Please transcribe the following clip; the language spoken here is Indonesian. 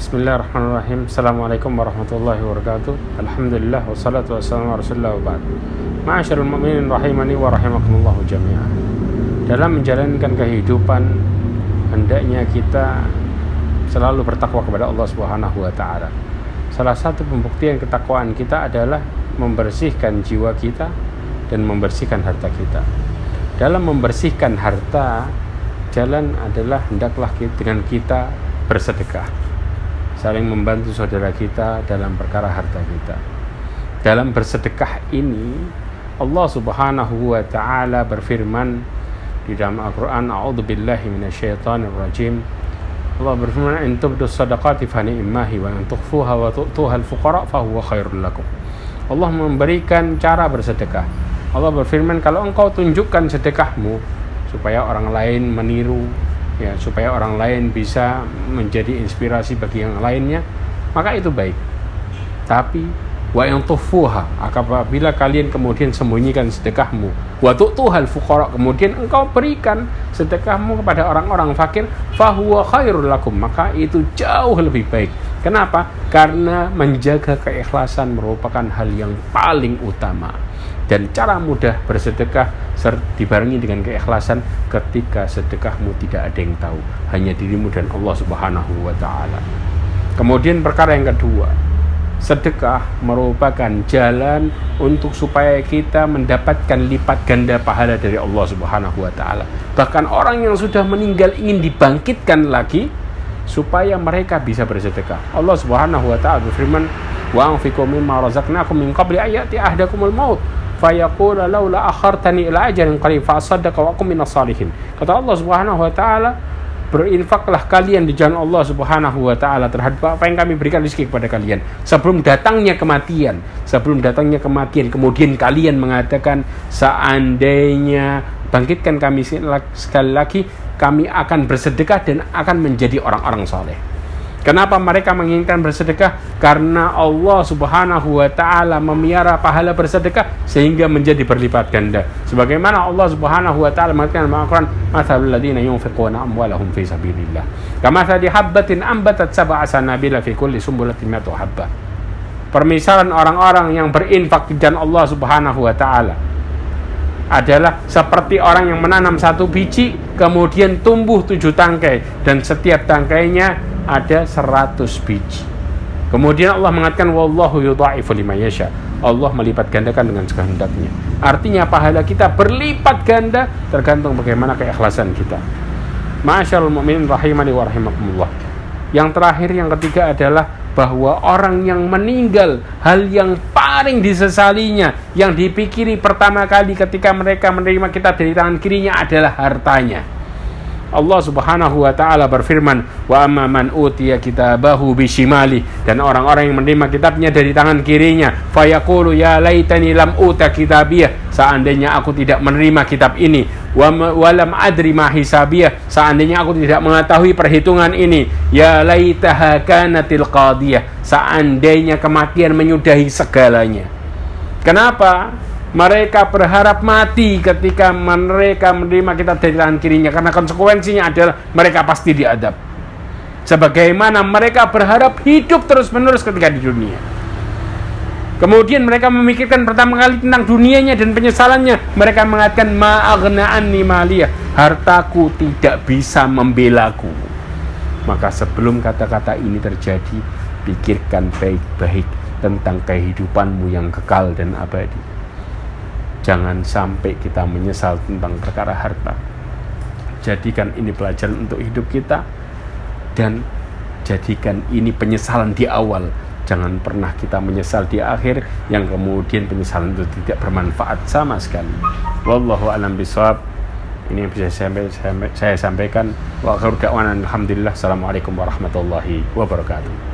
Bismillahirrahmanirrahim. Assalamualaikum warahmatullahi wabarakatuh. Alhamdulillah wassalatu wassalamu ala Rasulillah wa ba'd. Ma'asyiral mu'minin rahimani wa rahimakumullah jami'an. Dalam menjalankan kehidupan, hendaknya kita selalu bertakwa kepada Allah Subhanahu wa taala. Salah satu pembuktian ketakwaan kita adalah membersihkan jiwa kita dan membersihkan harta kita. Dalam membersihkan harta, jalan adalah hendaklah dengan kita bersedekah, saling membantu saudara kita dalam perkara harta kita. Dalam bersedekah ini Allah Subhanahu wa taala berfirman di dalam Al-Qur'an, a'udzubillahi minasyaitonirrajim. Allah berfirman, "In tubdus shadaqati fa ni'mahi wa in tukhfuha wa tu'tuha al-fuqara fa huwa khairul lakum." Allah memberikan cara bersedekah. Allah berfirman, kalau engkau tunjukkan sedekahmu supaya orang lain meniru, ya, supaya orang lain bisa menjadi inspirasi bagi yang lainnya, maka itu baik. Tapi wa yang tufuha, apabila kalian kemudian sembunyikan sedekahmu, wa tu'tuhal fuqara, kemudian engkau berikan sedekahmu kepada orang-orang fakir, fahuwa khairul lakum, maka itu jauh lebih baik. Kenapa? Karena menjaga keikhlasan merupakan hal yang paling utama. Dan cara mudah bersedekah dibarengi dengan keikhlasan. Ketika sedekahmu tidak ada yang tahu, hanya dirimu dan Allah Subhanahu wa taala. Kemudian perkara yang kedua, sedekah merupakan jalan untuk supaya kita mendapatkan lipat ganda pahala dari Allah Subhanahu wa taala. Bahkan orang yang sudah meninggal ingin dibangkitkan lagi supaya mereka bisa bersedekah. Allah Subhanahu wa taala berfirman, "Wa anfiqu mimma razaqnakum min qabli ayati ahdakumul maut fayaqul laula akhartani ila ajalin qarib fa asaddaqa wa akum minas salihin." Kata Allah Subhanahu wa taala, berinfaklah kalian di jalan Allah Subhanahu wa taala terhadap apa yang kami berikan rezeki kepada kalian sebelum datangnya kematian. Sebelum datangnya kematian kemudian kalian mengatakan, seandainya bangkitkan kami sekali lagi, kami akan bersedekah dan akan menjadi orang-orang saleh. Kenapa mereka menginginkan bersedekah? Karena Allah Subhanahu wa taala memelihara pahala bersedekah sehingga menjadi berlipat ganda. Sebagaimana Allah Subhanahu wa taala mengatakan dalam Al-Qur'an, "Matsalul ladzina yunfiquna amwalahum fi sabilillah, kamatsali habbatin ambatat sab'a sanabila fi kulli sumbulatin mi'atu habbah." Permisalan orang-orang yang berinfak di jalan Allah Subhanahu wa taala adalah seperti orang yang menanam satu biji kemudian tumbuh 7 tangkai dan setiap tangkainya ada 100 biji. Kemudian Allah mengatakan, wallahu yudha'ifu liman yasha. Allah melipat gandakan dengan sekehendaknya. Artinya pahala kita berlipat ganda tergantung bagaimana keikhlasan kita. Ma'asyiral mu'minin rahimani wa rahimakumullah. Yang terakhir, yang ketiga adalah bahwa orang yang meninggal, hal yang paling disesalinya, yang dipikiri pertama kali ketika mereka menerima kitab dari tangan kirinya adalah hartanya. Allah Subhanahu wa taala berfirman, wa amma man utiya kitabahu bishimali, dan orang-orang yang menerima kitabnya dari tangan kirinya, fayaqulu ya laitani lam uta kitabiyah, seandainya aku tidak menerima kitab ini, wa lam adri ma hisabiyah, seandainya aku tidak mengetahui perhitungan ini, ya laitaha kanatil qadiyah, seandainya kematian menyudahi segalanya. Kenapa? Mereka berharap mati ketika mereka menerima kitab dari tangan kirinya, karena konsekuensinya adalah mereka pasti diadab. Sebagaimana mereka berharap hidup terus-menerus ketika di dunia. Kemudian mereka memikirkan pertama kali tentang dunianya dan penyesalannya. Mereka mengatakan, ma'aghna anni maliyah, hartaku tidak bisa membelaku. Maka sebelum kata-kata ini terjadi, pikirkan baik-baik tentang kehidupanmu yang kekal dan abadi. Jangan sampai kita menyesal tentang perkara harta. Jadikan ini pelajaran untuk hidup kita, dan jadikan ini penyesalan di awal. Jangan pernah kita menyesal di akhir, yang kemudian penyesalan itu tidak bermanfaat sama sekali. Wallahu a'lam bishawab. Ini yang bisa saya sampaikan. Wa akhiru da'wana alhamdulillah. Assalamualaikum warahmatullahi wabarakatuh.